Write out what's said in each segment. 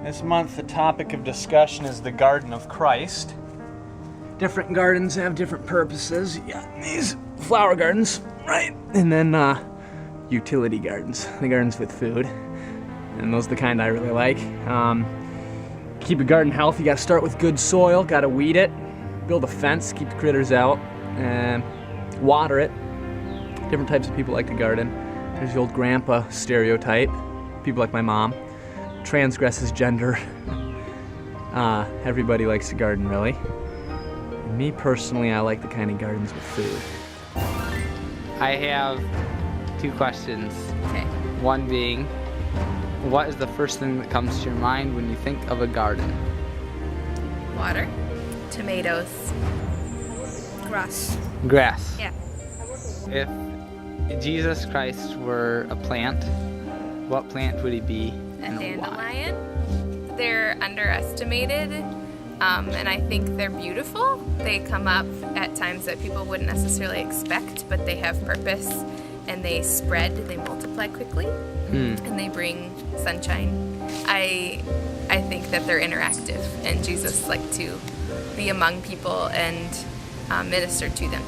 This month the topic of discussion is the Garden of Christ. Different gardens have different purposes. You got these flower gardens, right? And then utility gardens, the gardens with food. And those are the kind I really like. Keep a garden healthy, you gotta start with good soil, gotta weed it, build a fence, keep the critters out, and water it. Different types of people like to garden. There's the old grandpa stereotype. People like my mom. Transgresses gender. Everybody likes to garden, really. Me personally, I like the kind of gardens with food. I have two questions. Okay. One being, what is the first thing that comes to your mind when you think of a garden? Water, tomatoes, grass. Grass. Yeah. If Jesus Christ were a plant, what plant would he be? A and why? dandelion. They're underestimated, and I think they're beautiful. They come up at times that people wouldn't necessarily expect, but they have purpose, and they spread, they multiply quickly, and they bring sunshine. I think that they're interactive, and Jesus liked to be among people and minister to them.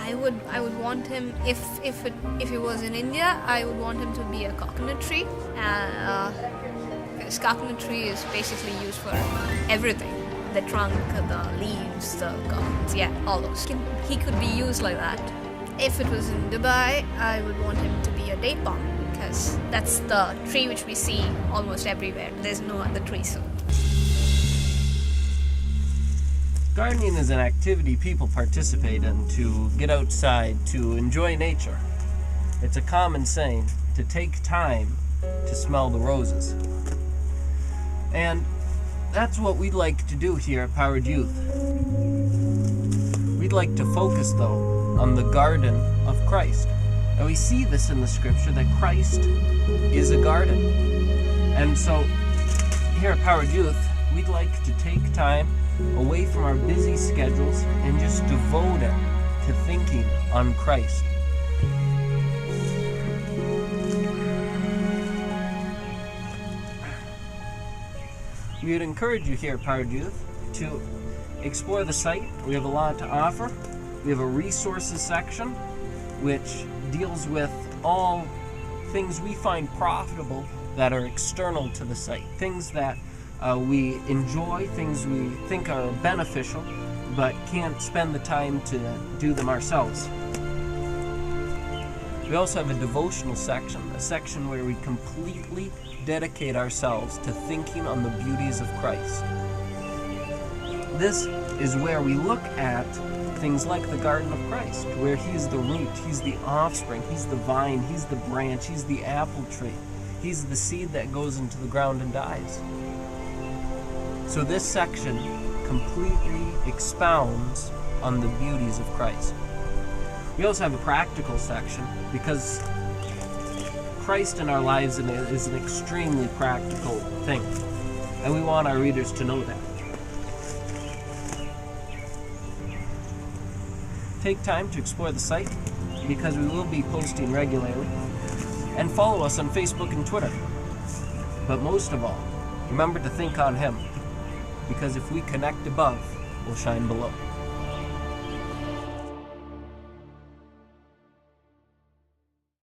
I would want him, if he was in India, I would want him to be a coconut tree. This coconut tree is basically used for everything. The trunk, the leaves, the coconuts, yeah, all those. He could be used like that. If it was in Dubai, I would want him to be a date palm, because that's the tree which we see almost everywhere. There's no other tree, so. Gardening is an activity people participate in to get outside, to enjoy nature. It's a common saying to take time to smell the roses. And that's what we'd like to do here at Powered Youth. We'd like to focus, though, on the garden of Christ. And we see this in the scripture that Christ is a garden. And so here at Powered Youth, we'd like to take time away from our busy schedules and just devote it to thinking on Christ. We would encourage you here at Powered Youth to explore the site. We have a lot to offer. We have a resources section which deals with all things we find profitable that are external to the site, things that we enjoy, things we think are beneficial, but can't spend the time to do them ourselves. We also have a devotional section, a section where we completely dedicate ourselves to thinking on the beauties of Christ. This is where we look at things like the Garden of Christ, where He's the root, He's the offspring, He's the vine, He's the branch, He's the apple tree, He's the seed that goes into the ground and dies. So this section completely expounds on the beauties of Christ. We also have a practical section because Christ in our lives is an extremely practical thing, and we want our readers to know that. Take time to explore the site because we will be posting regularly, and follow us on Facebook and Twitter. But most of all, remember to think on Him, because if we connect above, we'll shine below.